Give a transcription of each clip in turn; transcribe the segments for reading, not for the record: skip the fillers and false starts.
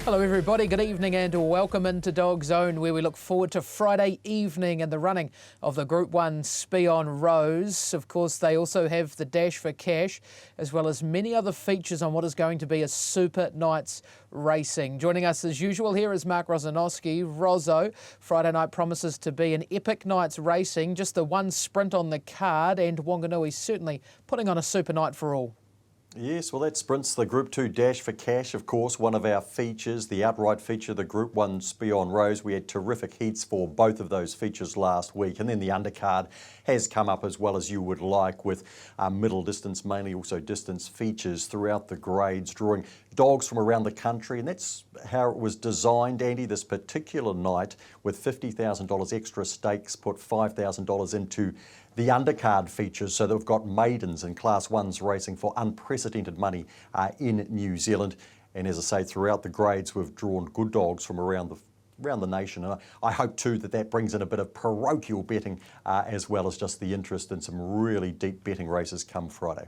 Hello everybody, good evening and welcome into DogZone, where we look forward to Friday evening and the running of the Group 1 Spion Rose. Of course, they also have the Dash for Cash, as well as many other features on what is going to be a super night's racing. Joining us as usual here is Mark Rosanowski. Rozzo, Friday night promises to be an epic night's racing, just the one sprint on the card, and Wanganui certainly putting on a super night for all. Yes, well that sprint's the Group 2 Dash for Cash, of course, one of our features, the outright feature, the Group 1 Spion Rose. We had terrific heats for both of those features last week, and then the undercard has come up as well as you would like, with middle distance, mainly also distance features throughout the grades, drawing dogs from around the country, and that's how it was designed, Andy, this particular night, with $50,000 extra stakes, put $5,000 into the undercard features, so that we've got maidens and Class 1s racing for unprecedented money in New Zealand. And as I say, throughout the grades, we've drawn good dogs from around the nation. And I hope too that brings in a bit of parochial betting as well as just the interest in some really deep betting races come Friday.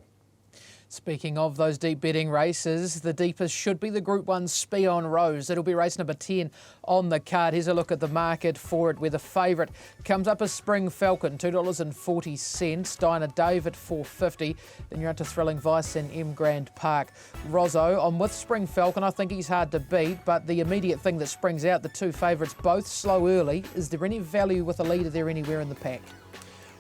Speaking of those deep betting races, the deepest should be the Group 1 Spion Rose. It'll be race number 10 on the card. Here's a look at the market for it, where the favourite comes up as Spring Falcon, $2.40. Dinah Dave at $4.50. Then you're into Thrilling Vice and M Grand Park. Rozzo, I'm with Spring Falcon. I think he's hard to beat, but the immediate thing that springs out, the two favourites both slow early. Is there any value with a leader there anywhere in the pack?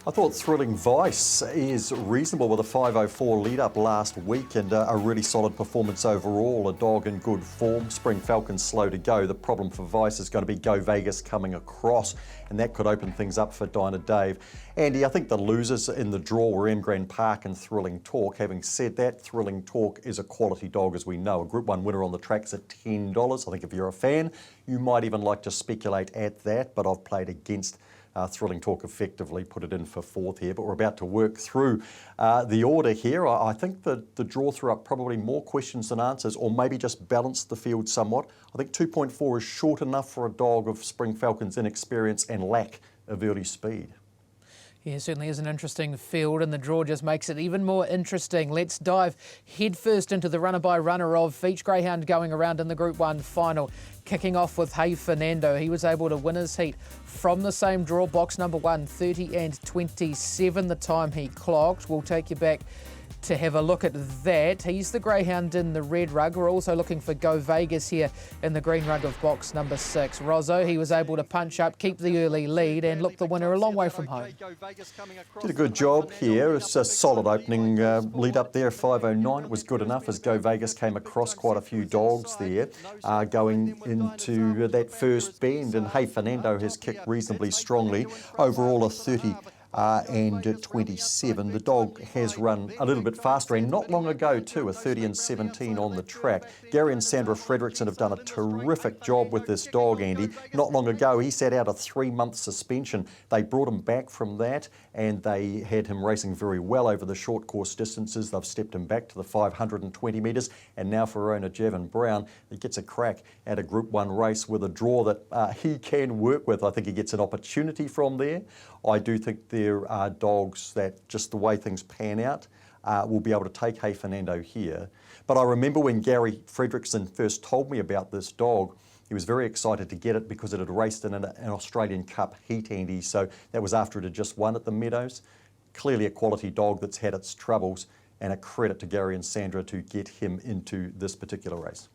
I thought Thrilling Vice is reasonable with a 5:04 lead up last week and a really solid performance overall. A dog in good form. Spring Falcon's slow to go. The problem for Vice is going to be Go Vegas coming across, and that could open things up for Dinah Dave. Andy, I think the losers in the draw were M Grand Park and Thrilling Talk. Having said that, Thrilling Talk is a quality dog, as we know. A Group 1 winner on the track's at $10. I think if you're a fan, you might even like to speculate at that, but I've played against Thrilling Talk effectively, put it in for fourth here, but we're about to work through the order here. I think that the draw threw up probably more questions than answers, or maybe just balanced the field somewhat. I think 2.4 is short enough for a dog of Spring Falcon's inexperience and lack of early speed. Yeah, it certainly is an interesting field, and the draw just makes it even more interesting. Let's dive headfirst into the runner-by-runner of each greyhound going around in the Group 1 final. Kicking off with Hey Fernando. He was able to win his heat from the same draw, box number 1, 30 and 27, the time he clocked. We'll take you back to have a look at that. He's the greyhound in the red rug. We're also looking for Go Vegas here in the green rug of box number 6. Rozzo, he was able to punch up, keep the early lead, and look the winner a long way from home. Did a good job here. It's a solid opening lead up there. 5:09 was good enough as Go Vegas came across quite a few dogs there going into that first bend, and Hey Fernando has kicked reasonably strongly. Overall a 30 and 27. The dog has run a little bit faster, and not long ago too, a 30 and 17 on the track. Gary and Sandra Fredrickson have done a terrific job with this dog, Andy. Not long ago he sat out a 3-month suspension. They brought him back from that, and they had him racing very well over the short course distances. They've stepped him back to the 520 metres, and now for owner Javin Brown, he gets a crack at a Group 1 race with a draw that he can work with. I think he gets an opportunity from there. I do think there are dogs that, just the way things pan out, will be able to take Hey Fernando here. But I remember when Gary Fredrickson first told me about this dog, he was very excited to get it because it had raced in an Australian Cup heat, Andy. So that was after it had just won at the Meadows. Clearly a quality dog that's had its troubles, and a credit to Gary and Sandra to get him into this particular race.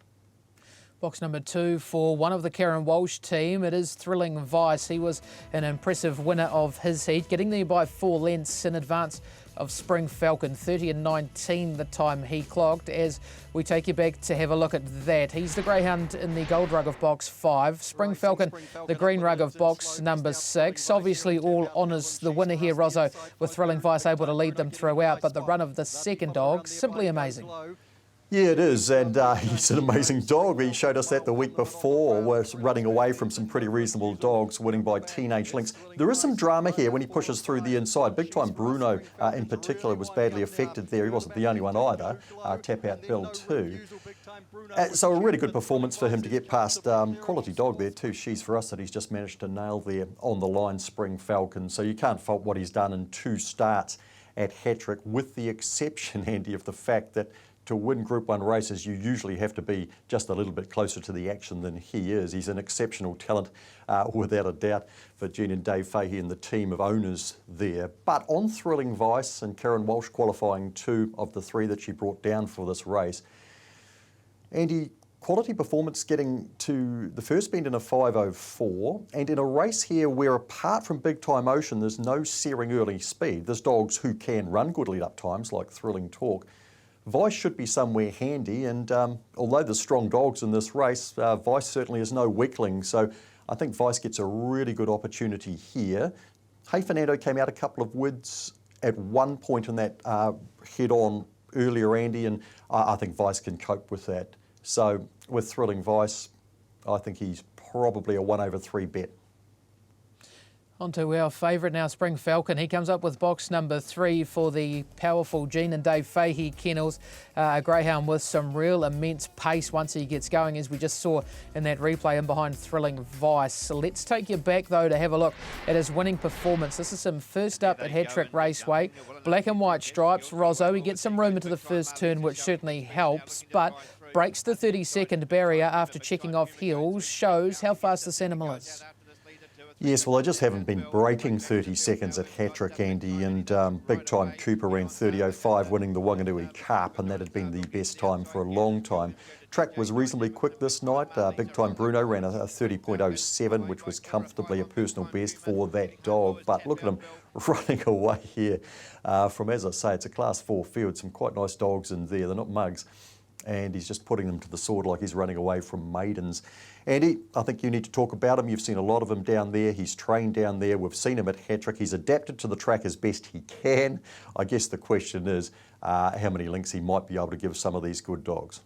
Box number 2 for one of the Karen Walsh team. It is Thrilling Vice. He was an impressive winner of his heat, getting there by 4 lengths in advance of Spring Falcon, 30 and 19 the time he clocked. As we take you back to have a look at that, he's the greyhound in the gold rug of box 5. Spring Falcon, the green rug of box number 6. Obviously all honours the winner here, Rozzo, with Thrilling Vice able to lead them throughout, but the run of the second dog, simply amazing. Yeah, it is, and he's an amazing dog. He showed us that the week before, was running away from some pretty reasonable dogs, winning by teenage lengths. There is some drama here when he pushes through the inside. Big Time Bruno in particular was badly affected there. He wasn't the only one either. Tap Out Bill too. So a really good performance for him to get past. Quality dog there too. She's for us that he's just managed to nail there on the line, Spring Falcon. So you can't fault what he's done in 2 starts at Hattrick, with the exception, Andy, of the fact that to win Group 1 races, you usually have to be just a little bit closer to the action than he is. He's an exceptional talent, without a doubt, for Jean and Dave Fahey and the team of owners there. But on Thrilling Vice and Karen Walsh qualifying 2 of the 3 that she brought down for this race, Andy, quality performance getting to the first bend in a 5:04, and in a race here where, apart from Big Time Ocean, there's no searing early speed. There's dogs who can run good lead-up times, like Thrilling Talk. Vice should be somewhere handy, and although there's strong dogs in this race, Vice certainly is no weakling, so I think Vice gets a really good opportunity here. Hey Fernando came out a couple of wids at one point in that head-on earlier, Andy, and I think Vice can cope with that. So with Thrilling Vice, I think he's probably a 1/3 bet. On to our favourite now, Spring Falcon. He comes up with box number 3 for the powerful Jean and Dave Fahey kennels. A greyhound with some real immense pace once he gets going, as we just saw in that replay in behind Thrilling Vice. So let's take you back, though, to have a look at his winning performance. This is him first up at Hattrick Raceway. Black and white stripes. Rozzo, he gets some room into the first turn, which certainly helps, but breaks the 30-second barrier after checking off heels. Shows how fast this animal is. Yes, well, I just haven't been breaking 30 seconds at Hattrick, Andy, and Big Time Cooper ran 30:05, winning the Wanganui Cup, and that had been the best time for a long time. Track was reasonably quick this night. Big Time Bruno ran a 30.07, which was comfortably a personal best for that dog, but look at him running away here from, as I say, it's a Class 4 field, some quite nice dogs in there, they're not mugs. And he's just putting them to the sword like he's running away from maidens. Andy, I think you need to talk about him. You've seen a lot of him down there. He's trained down there. We've seen him at Hattrick. He's adapted to the track as best he can. I guess the question is how many links he might be able to give some of these good dogs.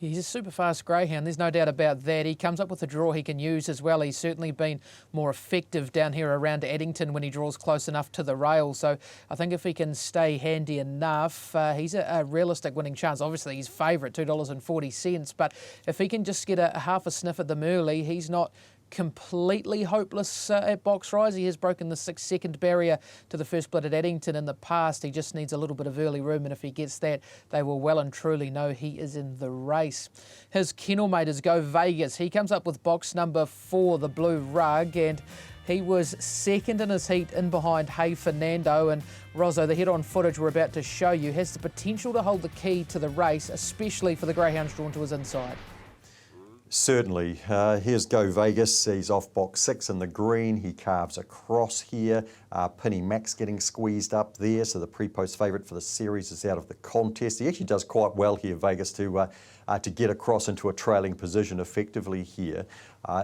He's a super fast greyhound, there's no doubt about that. He comes up with a draw he can use as well. He's certainly been more effective down here around Addington when he draws close enough to the rail. So I think if he can stay handy enough, he's a realistic winning chance. Obviously he's favourite, $2.40, but if he can just get a half a sniff at them early, he's not completely hopeless at box rise. He has broken the 6-second barrier to the first split at Addington in the past. He just needs a little bit of early room, and if he gets that, they will well and truly know he is in the race. His kennel mate is Go Vegas. He comes up with box number 4, the Blue Rug, and he was second in his heat in behind Hey Fernando, and Rozzo, the head-on footage we're about to show you, has the potential to hold the key to the race, especially for the greyhounds drawn to his inside. Certainly. Here's Go Vegas. He's off box 6 in the green. He carves across here. Penny Max getting squeezed up there, so the pre-post favourite for the series is out of the contest. He actually does quite well here, Vegas, to get across into a trailing position effectively here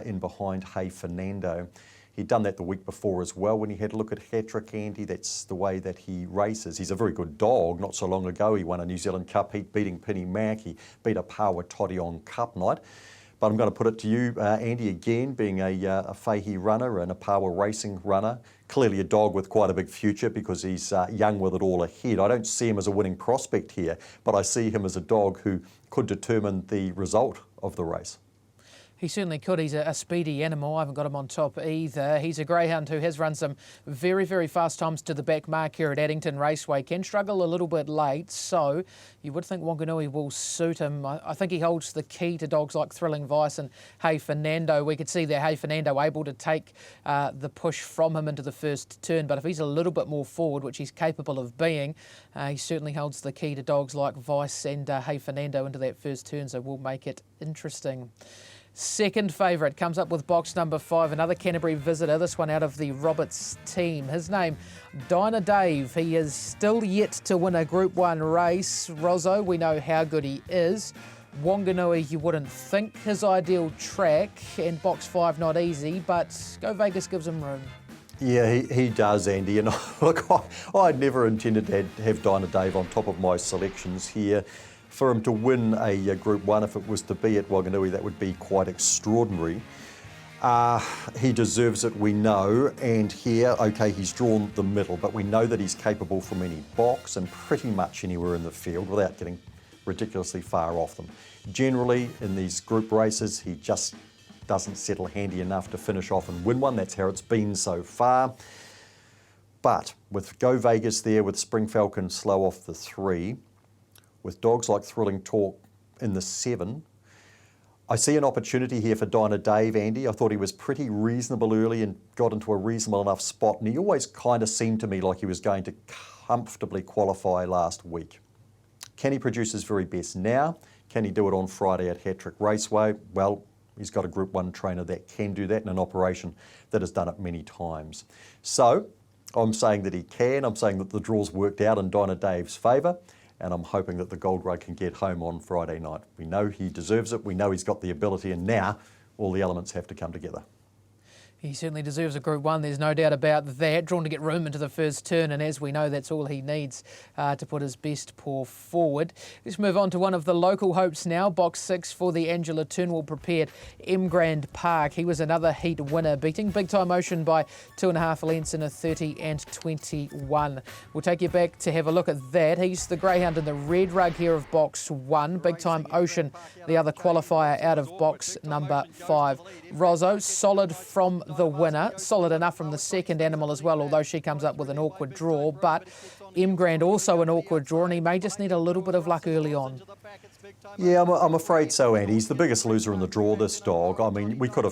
in behind Hey Fernando. He'd done that the week before as well when he had a look at Hattrick, Andy. That's the way that he races. He's a very good dog. Not so long ago he won a New Zealand Cup heat beating Penny Mac. He beat a Pawa Toddy on Cup night. But I'm going to put it to you, Andy, again, being a Fahey runner and a Pawa racing runner, clearly a dog with quite a big future because he's young with it all ahead. I don't see him as a winning prospect here, but I see him as a dog who could determine the result of the race. He certainly could. He's a speedy animal. I haven't got him on top either. He's a greyhound who has run some very, very fast times to the back mark here at Addington Raceway. Can struggle a little bit late, so you would think Wanganui will suit him. I think he holds the key to dogs like Thrilling Vice and Hey Fernando. We could see there Hey Fernando able to take the push from him into the first turn, but if he's a little bit more forward, which he's capable of being, he certainly holds the key to dogs like Vice and Hey Fernando into that first turn, so we'll make it interesting. Second favourite comes up with box number 5, another Canterbury visitor, this one out of the Roberts team. His name, Dinah Dave. He is still yet to win a Group 1 race. Rozzo, we know how good he is. Wanganui, you wouldn't think his ideal track, and box 5 not easy, but Go Vegas gives him room. Yeah, he does, Andy. And look, I'd never intended to have Dinah Dave on top of my selections here. For him to win a Group 1, if it was to be at Wanganui, that would be quite extraordinary. He deserves it, we know, and here, okay, he's drawn the middle, but we know that he's capable from any box and pretty much anywhere in the field without getting ridiculously far off them. Generally, in these group races, he just doesn't settle handy enough to finish off and win one. That's how it's been so far. But with Go Vegas there, with Spring Falcon slow off the 3, with dogs like Thrilling Talk in the 7. I see an opportunity here for Dinah Dave, Andy. I thought he was pretty reasonable early and got into a reasonable enough spot, and he always kind of seemed to me like he was going to comfortably qualify last week. Can he produce his very best now? Can he do it on Friday at Hat Trick Raceway? Well, he's got a Group 1 trainer that can do that in an operation that has done it many times. So I'm saying that he can. I'm saying that the draw's worked out in Dinah Dave's favour, and I'm hoping that the Gold Rug can get home on Friday night. We know he deserves it. We know he's got the ability, and now all the elements have to come together. He certainly deserves a Group 1, there's no doubt about that. Drawn to get room into the first turn, and as we know, that's all he needs to put his best paw forward. Let's move on to one of the local hopes now. Box 6 for the Angela Turnwell prepared M Grand Park. He was another heat winner, beating Big Time Ocean by 2.5 lengths in a 30 and 21. We'll take you back to have a look at that. He's the greyhound in the red rug here of Box 1. Big Time Ocean, the other qualifier out of box number 5. Rozzo, solid from the winner, solid enough from the second animal as well, although she comes up with an awkward draw, but M Grand also an awkward draw, and he may just need a little bit of luck early on. Yeah, I'm afraid so, Andy. He's the biggest loser in the draw, this dog. I mean, you could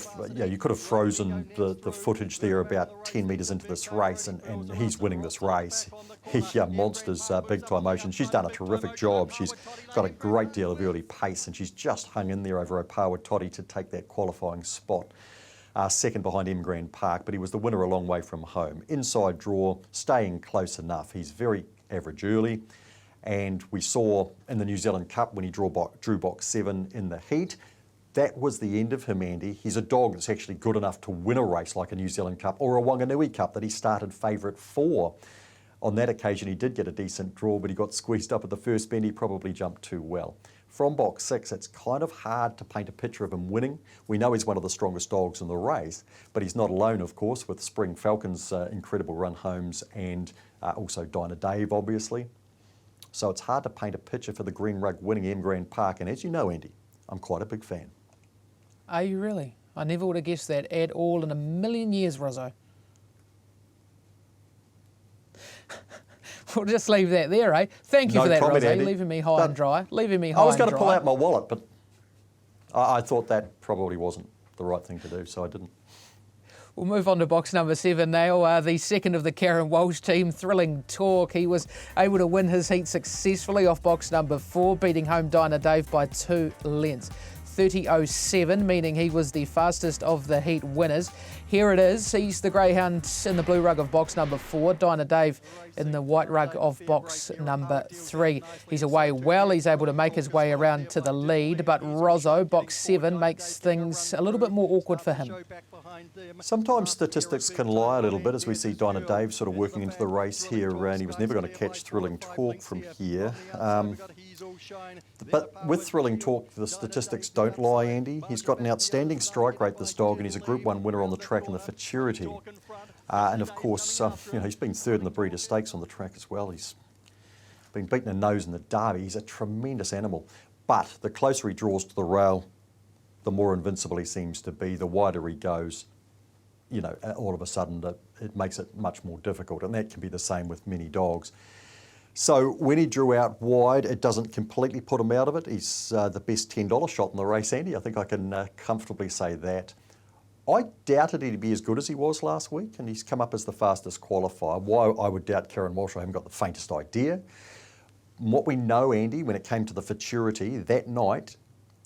have frozen the footage there about 10 metres into this race, and he's winning this race. He monsters Big Time Ocean. She's done a terrific job. She's got a great deal of early pace, and she's just hung in there over Opawa Toddy to take that qualifying spot. Second behind M Grand Park, but he was the winner a long way from home. Inside draw, staying close enough. He's very average early, and we saw in the New Zealand Cup when he drew box 7 in the heat, that was the end of him, Andy. He's a dog that's actually good enough to win a race like a New Zealand Cup or a Wanganui Cup that he started favourite for. On that occasion, he did get a decent draw, but he got squeezed up at the first bend. He probably jumped too well. From box 6, it's kind of hard to paint a picture of him winning. We know he's one of the strongest dogs in the race, but he's not alone, of course, with Spring Falcon's incredible run homes and also Dinah Dave, obviously. So it's hard to paint a picture for the Green Rug winning M Grand Park, and as you know, Andy, I'm quite a big fan. Are you really? I never would have guessed that at all in a million years, Rozzo. We'll just leave that there, eh? Thank you for that, comment, Rozzo. Andy. Leaving me high and dry. Leaving me high and dry. I was going to pull out my wallet, but I thought that probably wasn't the right thing to do, so I didn't. We'll move on to box number 7 now. The second of the Karen Walsh team, Thrilling Talk. He was able to win his heat successfully off box number 4, beating home Dinah Dave by 2 lengths. 30.07, meaning he was the fastest of the heat winners. Here it is. He's the greyhound in the blue rug of box number 4. Dinah Dave in the white rug of box number 3. He's away well. He's able to make his way around to the lead, but Rozzo, box 7, makes things a little bit more awkward for him. Sometimes statistics can lie a little bit, as we see Dinah Dave sort of working into the race here, and he was never going to catch Thrilling Talk from here. But with Thrilling Talk, the statistics don't lie, Andy. He's got an outstanding strike rate, this dog, and he's a Group 1 winner on the track in the Futurity. And of course, he's been third in the Breeders' Stakes on the track as well. He's been beaten a nose in the Derby. He's a tremendous animal. But the closer he draws to the rail, the more invincible he seems to be. The wider he goes, all of a sudden it makes it much more difficult. And that can be the same with many dogs. So when he drew out wide, it doesn't completely put him out of it. He's the best $10 shot in the race, Andy. I think I can comfortably say that. I doubted he'd be as good as he was last week, and he's come up as the fastest qualifier. Why I would doubt Karen Walsh, I haven't got the faintest idea. What we know, Andy, when it came to the Futurity, that night,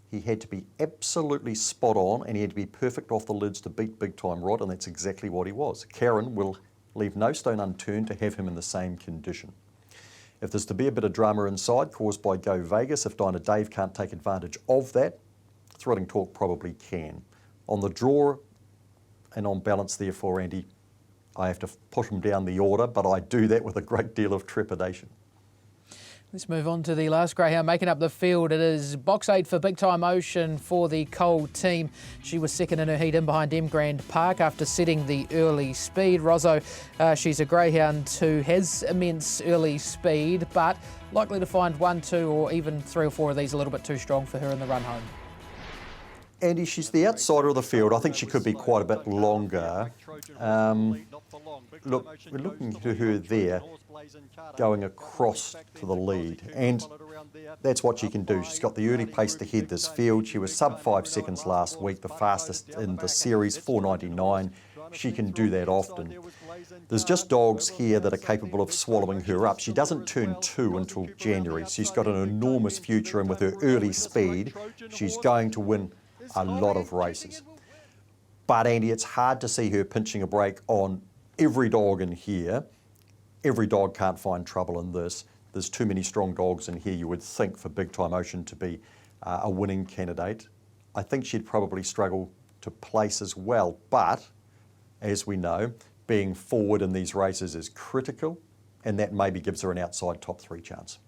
he had to be absolutely spot on, and he had to be perfect off the lids to beat Big Time Rod, and that's exactly what he was. Karen will leave no stone unturned to have him in the same condition. If there's to be a bit of drama inside caused by Go Vegas, if Dinah Dave can't take advantage of that, Thrilling Talk probably can. On the draw and on balance, therefore, Andy, I have to push him down the order, but I do that with a great deal of trepidation. Let's move on to the last greyhound making up the field. It is box 8 for Big Time Ocean for the Cole team. She was second in her heat in behind M Grand Park after setting the early speed. Rozzo, she's a greyhound who has immense early speed, but likely to find 1, 2 or even 3 or 4 of these a little bit too strong for her in the run home. Andy, she's the outsider of the field. I think she could be quite a bit longer. Look, we're looking to her there, going across to the lead, and that's what she can do. She's got the early pace to head this field. She was sub 5 seconds last week, the fastest in the series, 4.99. She can do that often. There's just dogs here that are capable of swallowing her up. She doesn't turn 2 until January. She's got an enormous future, and with her early speed, she's going to win a lot of races. But Andy, it's hard to see her pinching a break on every dog in here. Every dog can't find trouble in this. There's too many strong dogs in here, you would think, for Big Time Ocean to be a winning candidate. I think she'd probably struggle to place as well, but as we know, being forward in these races is critical, and that maybe gives her an outside top 3 chance.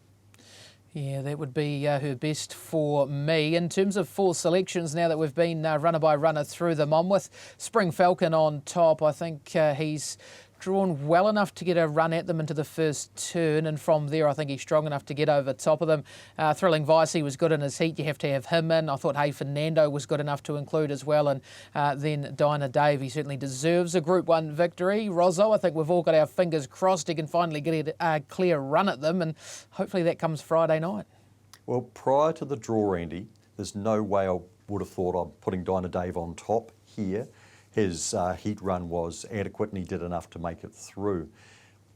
Yeah, that would be her best for me. In terms of 4 selections, now that we've been runner by runner through them, I'm with Spring Falcon on top. I think he's drawn well enough to get a run at them into the first turn, and from there I think he's strong enough to get over top of them. Thrilling Vice, he was good in his heat. You have to have him in. I thought Hey Fernando was good enough to include as well, and then Dinah Dave, he certainly deserves a Group 1 victory. Rosso, I think we've all got our fingers crossed he can finally get a clear run at them, and hopefully that comes Friday night. Well, prior to the draw, Andy, there's no way I would have thought I'm putting Dinah Dave on top here. His heat run was adequate and he did enough to make it through.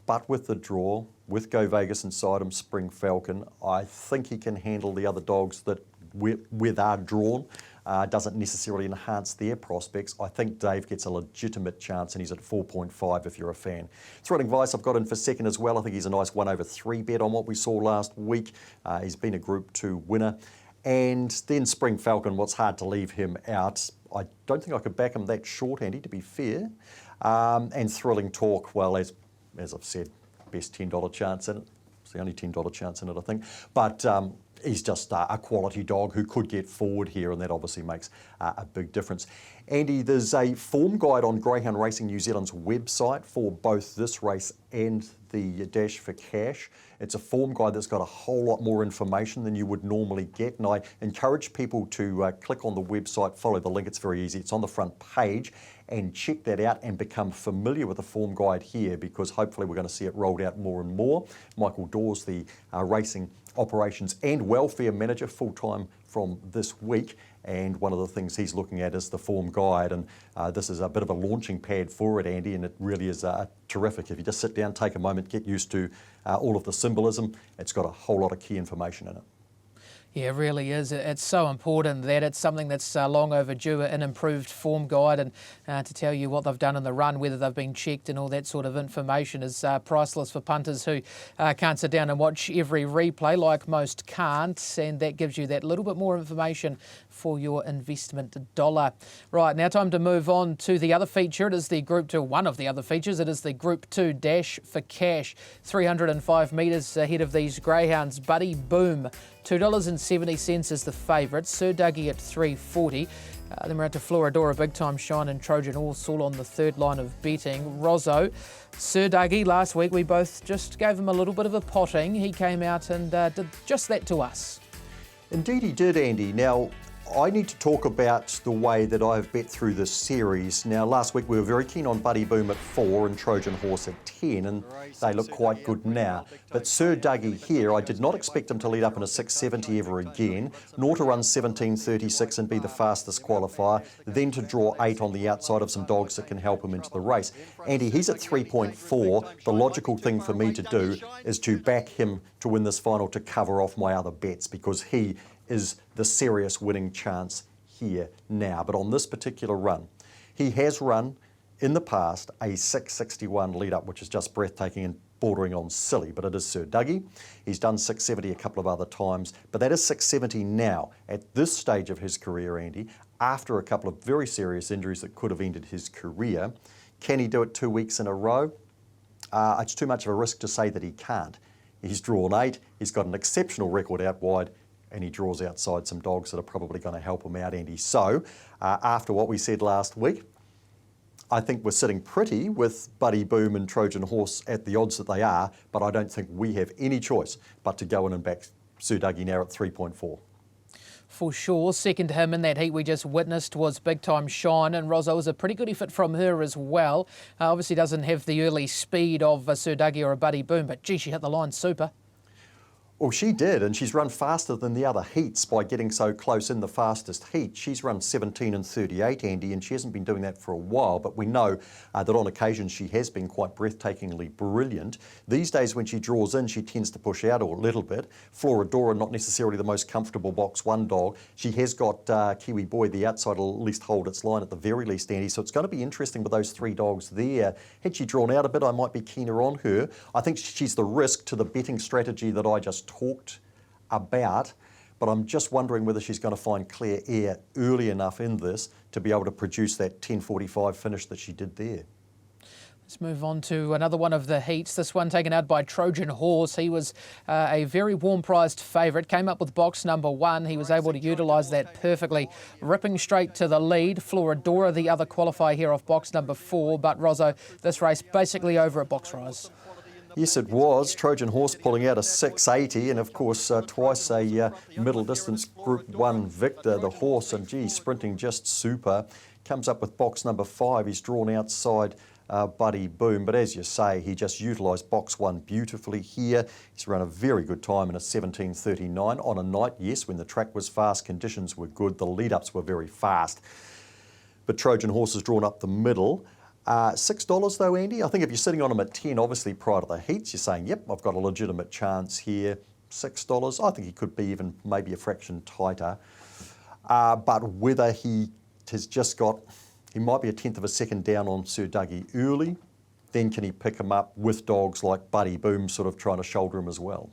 But with the draw, with Go Vegas inside him, Spring Falcon, I think he can handle the other dogs that with are drawn. Doesn't necessarily enhance their prospects. I think Dave gets a legitimate chance, and he's at 4.5 if you're a fan. Thrilling Vice I've got in for second as well. I think he's a nice 1/3 bet on what we saw last week. He's been a Group 2 winner. And then Spring Falcon, what's hard to leave him out. I don't think I could back him that short, Andy, to be fair. And Thrilling Talk, well, as I've said, best $10 chance in it. It's the only $10 chance in it, I think. But he's just a quality dog who could get forward here, and that obviously makes a big difference. Andy, there's a form guide on Greyhound Racing New Zealand's website for both this race and the Dash for Cash. It's a form guide that's got a whole lot more information than you would normally get, and I encourage people to click on the website, follow the link. It's very easy. It's on the front page, and check that out and become familiar with the form guide here, because hopefully we're going to see it rolled out more and more. Michael Dawes, the Racing Operations and Welfare Manager, full-time from this week, and one of the things he's looking at is the form guide, and this is a bit of a launching pad for it, Andy, and it really is terrific. If you just sit down, take a moment, get used to all of the symbolism, it's got a whole lot of key information in it. Yeah, it really is. It's so important that it's something that's long overdue, an improved form guide, and to tell you what they've done in the run, whether they've been checked and all that sort of information is priceless for punters who can't sit down and watch every replay like most can't, and that gives you that little bit more information for your investment dollar. Right, now time to move on to the other feature. It is the Group 2, one of the other features. It is the Group 2 Dash for Cash, 305 metres ahead of these greyhounds. Buddy Boom, $2.70 is the favourite. Sir Dougie at $3.40. Then we're out to Floridora, Big Time Shine and Trojan Horse all on the third line of betting. Rosso, Sir Dougie, last week we both just gave him a little bit of a potting. He came out and did just that to us. Indeed he did, Andy. Now, I need to talk about the way that I've bet through this series. Now, last week we were very keen on Buddy Boom at 4 and Trojan Horse at 10, and they look quite good now. But Sir Dougie here, I did not expect him to lead up in a 670 ever again, nor to run 17.36 and be the fastest qualifier, then to draw 8 on the outside of some dogs that can help him into the race. Andy, he's at 3.4. The logical thing for me to do is to back him to win this final to cover off my other bets, because he is the serious winning chance here now. But on this particular run, he has run in the past a 661 lead up, which is just breathtaking and bordering on silly, but it is Sir Dougie. He's done 670 a couple of other times, but that is 670 now at this stage of his career, Andy, after a couple of very serious injuries that could have ended his career. Can he do it 2 weeks in a row? It's too much of a risk to say that he can't. He's drawn 8, he's got an exceptional record out wide, and he draws outside some dogs that are probably going to help him out, Andy. So, after what we said last week, I think we're sitting pretty with Buddy Boom and Trojan Horse at the odds that they are, but I don't think we have any choice but to go in and back Sir Dougie now at 3.4. For sure. Second to him in that heat we just witnessed was Big Time Shine, and Rosso was a pretty good effort from her as well. Obviously doesn't have the early speed of Sir Dougie or a Buddy Boom, but gee, she hit the line super. Well, she did, and she's run faster than the other heats by getting so close in the fastest heat. She's run 17 and 38, Andy, and she hasn't been doing that for a while, but we know that on occasion she has been quite breathtakingly brilliant. These days when she draws in, she tends to push out a little bit. Floridora, not necessarily the most comfortable box one dog. She has got Kiwi Boy, the outside, will at least hold its line at the very least, Andy, so it's going to be interesting with those three dogs there. Had she drawn out a bit, I might be keener on her. I think she's the risk to the betting strategy that I just talked about, but I'm just wondering whether she's going to find clear air early enough in this to be able to produce that 10:45 finish that she did there. Let's move on to another one of the heats. This one taken out by Trojan Horse. He was a very warm priced favourite. Came up with box number 1. He was able to utilise that perfectly, ripping straight to the lead. Floridora, the other qualifier here off box number 4. But Rosso, this race basically over at box rise. Yes, it was. Trojan Horse pulling out a 680, and of course twice a middle distance Group 1 victor, the horse, and gee, sprinting just super. Comes up with box number 5. He's drawn outside Buddy Boom, but as you say, he just utilised box 1 beautifully here. He's run a very good time in a 17:39 on a night, yes, when the track was fast, conditions were good, the lead-ups were very fast. But Trojan Horse has drawn up the middle. $6 though, Andy. I think if you're sitting on him at 10, obviously prior to the heats, you're saying, yep, I've got a legitimate chance here. $6. I think he could be even maybe a fraction tighter. But whether he has just got, he might be a tenth of a second down on Sir Dougie early, then can he pick him up with dogs like Buddy Boom sort of trying to shoulder him as well?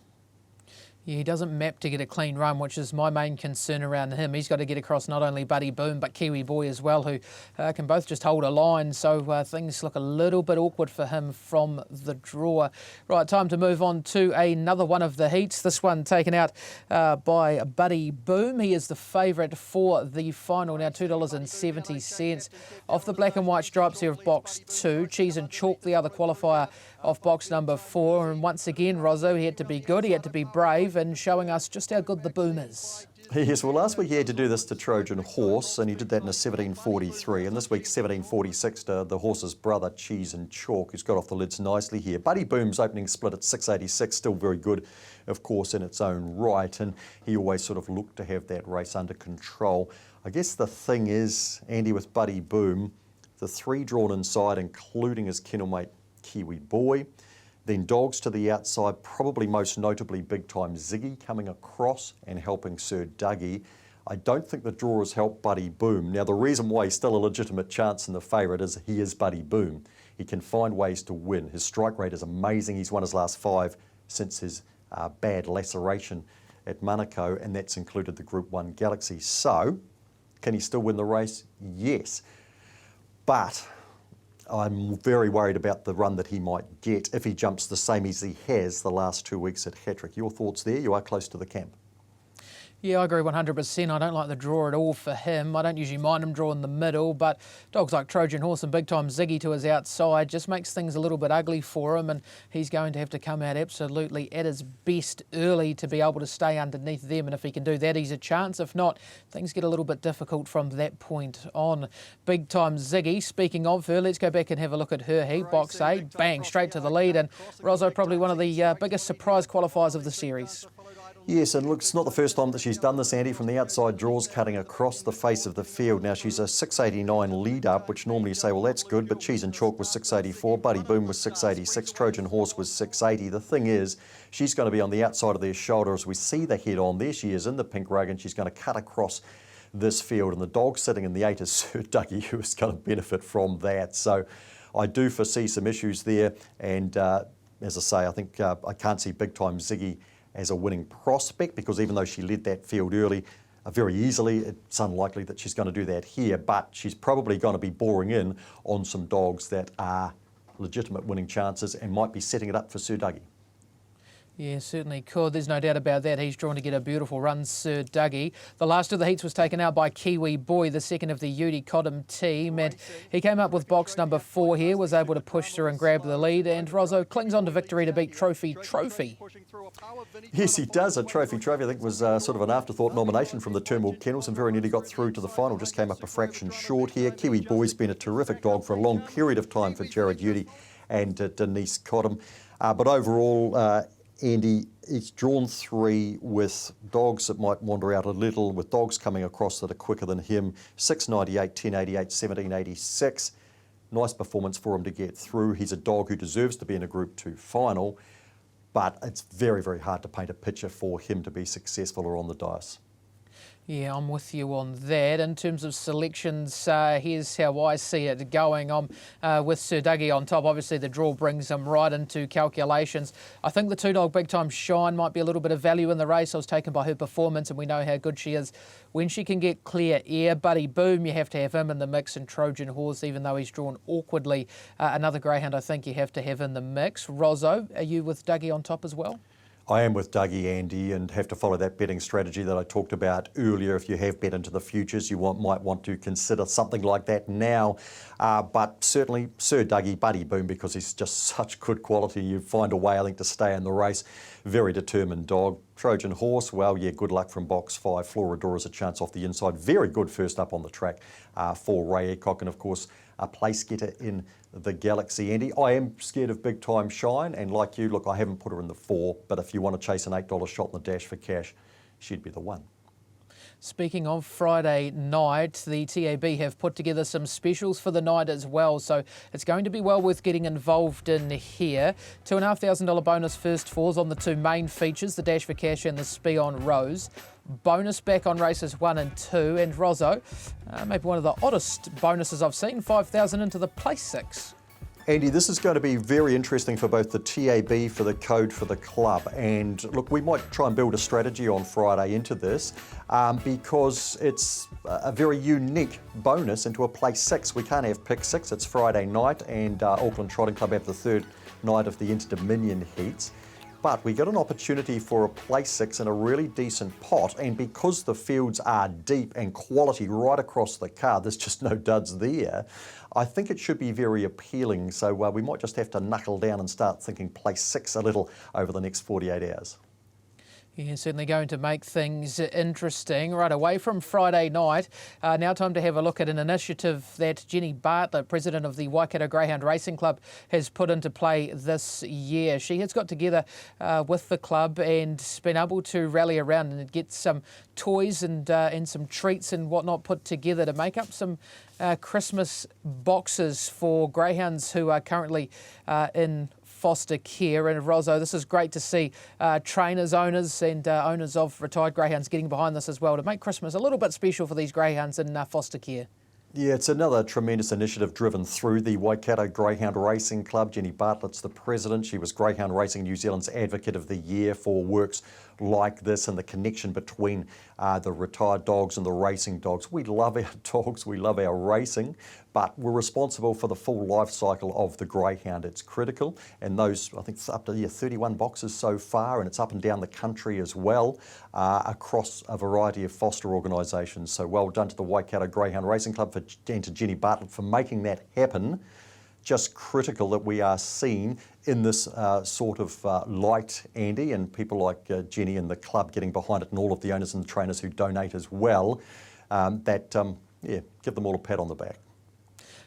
Yeah, he doesn't map to get a clean run, which is my main concern around him. He's got to get across not only Buddy Boom, but Kiwi Boy as well, who can both just hold a line. So things look a little bit awkward for him from the draw. Right, time to move on to another one of the heats. This one taken out by Buddy Boom. He is the favourite for the final now, $2.70. Off the black and white stripes here of box 2. Cheese and Chalk, the other qualifier off box number 4. And once again, Rosso, he had to be good, he had to be brave, and showing us just how good the Boom is. Yes, well, last week he had to do this to Trojan Horse, and he did that in a 17:43, and this week 17:46 to the horse's brother, Cheese and Chalk, who's got off the lids nicely here. Buddy Boom's opening split at 6.86, still very good, of course, in its own right, and he always sort of looked to have that race under control. I guess the thing is, Andy, with Buddy Boom, the 3 drawn inside, including his kennel mate, Kiwi Boy. Then dogs to the outside, probably most notably Big Time Ziggy coming across and helping Sir Dougie. I don't think the draw has helped Buddy Boom. Now, the reason why he's still a legitimate chance in the favourite is he is Buddy Boom. He can find ways to win. His strike rate is amazing. He's won his last 5 since his bad laceration at Monaco, and that's included the Group 1 Galaxy. So, can he still win the race? Yes. But I'm very worried about the run that he might get if he jumps the same as he has the last 2 weeks at Hattrick. Your thoughts there? You are close to the camp. Yeah, I agree 100%. I don't like the draw at all for him. I don't usually mind him draw in the middle, but dogs like Trojan Horse and Big Time Ziggy to his outside just makes things a little bit ugly for him, and he's going to have to come out absolutely at his best early to be able to stay underneath them, and if he can do that, he's a chance. If not, things get a little bit difficult from that point on. Big Time Ziggy, speaking of her, let's go back and have a look at her heat. Box 8, bang, straight to the lead, and Rosso probably one of the biggest surprise qualifiers of the series. Yes, and look, it's not the first time that she's done this, Andy, from the outside draws cutting across the face of the field. Now, she's a 6.89 lead-up, which normally you say, well, that's good, but Cheese and Chalk was 6.84, Buddy Boom was 6.86, Trojan Horse was 6.80. The thing is, she's going to be on the outside of their shoulder as we see the head on. There she is in the pink rug, and she's going to cut across this field, and the dog sitting in the 8 is Sir Dougie, who is going to benefit from that. So I do foresee some issues there, and as I say, I think I can't see Big Time Ziggy as a winning prospect, because even though she led that field early very easily, it's unlikely that she's going to do that here, but she's probably going to be boring in on some dogs that are legitimate winning chances and might be setting it up for Sir Dougie. Yeah, certainly could. There's no doubt about that. He's drawn to get a beautiful run, Sir Dougie. The last of the heats was taken out by Kiwi Boy, the second of the Udi Cottam team. And he came up with box number 4 here, was able to push through and grab the lead. And Rozzo clings on to victory to beat Trophy. Yes, he does. A Trophy. I think was sort of an afterthought nomination from the Turnbull Kennels and very nearly got through to the final. Just came up a fraction short here. Kiwi Boy's been a terrific dog for a long period of time for Jared Udi and Denise Cottam. But overall, Andy, he's drawn 3 with dogs that might wander out a little, with dogs coming across that are quicker than him. 6.98, 10.88, 17.86. Nice performance for him to get through. He's a dog who deserves to be in a Group 2 final, but it's very, very hard to paint a picture for him to be successful or on the dice. Yeah, I'm with you on that. In terms of selections, here's how I see it going. I'm with Sir Dougie on top. Obviously, the draw brings him right into calculations. I think the 2-dog Big Time Shine might be a little bit of value in the race. I was taken by her performance, and we know how good she is when she can get clear air. Buddy Boom, you have to have him in the mix, and Trojan Horse, even though he's drawn awkwardly. Another greyhound I think you have to have in the mix. Rozzo, are you with Dougie on top as well? I am with Dougie, Andy, and have to follow that betting strategy that I talked about earlier. If you have bet into the futures, you might want to consider something like that now. But certainly Sir Dougie, Buddy Boom, because he's just such good quality. You find a way, I think, to stay in the race. Very determined dog. Trojan Horse, well, yeah, good luck from box 5. Floradora's a chance off the inside. Very good first up on the track for Ray Ecock, and of course, a place getter in the Galaxy, Andy. I am scared of Big Time Shine, and like you, look, I haven't put her in the 4, but if you want to chase an $8 shot in the dash for cash, she'd be the one. Speaking of Friday night, the TAB have put together some specials for the night as well, so it's going to be well worth getting involved in here. $2,500 bonus first fours on the 2 main features, the Dash for Cash and the Spion Rose. Bonus back on races 1 and 2, and Rozzo, maybe one of the oddest bonuses I've seen, $5,000 into the place 6. Andy, this is going to be very interesting for both the TAB, for the code, for the club. And look, we might try and build a strategy on Friday into this because it's a very unique bonus into a place 6. We can't have pick 6. It's Friday night, and Auckland Trotting Club have the 3rd night of the Inter-Dominion heats. But we got an opportunity for a place 6 in a really decent pot, and because the fields are deep and quality right across the card, there's just no duds there. I think it should be very appealing, so we might just have to knuckle down and start thinking place 6 a little over the next 48 hours. Yeah, certainly going to make things interesting. Right away from Friday night, now time to have a look at an initiative that Jenny Bartlett, president of the Waikato Greyhound Racing Club, has put into play this year. She has got together with the club and been able to rally around and get some toys and some treats and whatnot put together to make up some Christmas boxes for greyhounds who are currently in foster care. And Rozzo, this is great to see trainers, owners and owners of retired greyhounds getting behind this as well to make Christmas a little bit special for these greyhounds in foster care. Yeah, it's another tremendous initiative driven through the Waikato Greyhound Racing Club. Jenny Bartlett's the president. She was Greyhound Racing New Zealand's Advocate of the Year for works like this and the connection between the retired dogs and the racing dogs. We love our dogs, we love our racing, but we're responsible for the full life cycle of the greyhound. It's critical, and those, I think it's up to 31 boxes so far, and it's up and down the country as well, across a variety of foster organisations. So well done to the Waikato Greyhound Racing Club and to Jenny Bartlett for making that happen. Just critical that we are seen in this sort of light, Andy, and people like Jenny and the club getting behind it, and all of the owners and the trainers who donate as well, give them all a pat on the back.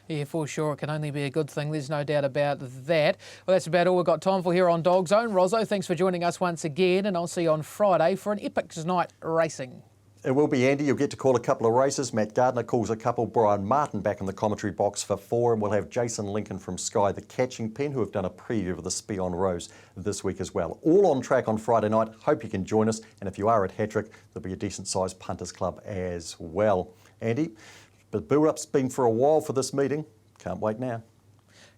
Yeah, for sure. It can only be a good thing. There's no doubt about that. Well, that's about all we've got time for here on DogZone. Rozzo, thanks for joining us once again, and I'll see you on Friday for an epic night racing. It will be, Andy. You'll get to call a couple of races. Matt Gardner calls a couple. Brian Martin back in the commentary box for 4. And we'll have Jason Lincoln from Sky, the Catching Pen, who have done a preview of the Spion Rose this week as well. All on track on Friday night. Hope you can join us. And if you are at Hattrick, there'll be a decent-sized punters club as well. Andy, but build-up's been for a while for this meeting. Can't wait now.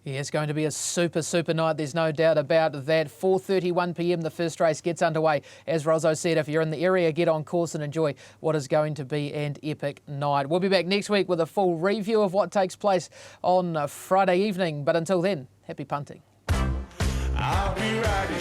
Yeah, it's going to be a super night. There's no doubt about that. 4:31 p.m. the first race gets underway. As Rozzo said, if you're in the area, get on course and enjoy what is going to be an epic night. We'll be back next week with a full review of what takes place on Friday evening. But until then, happy punting. I'll be riding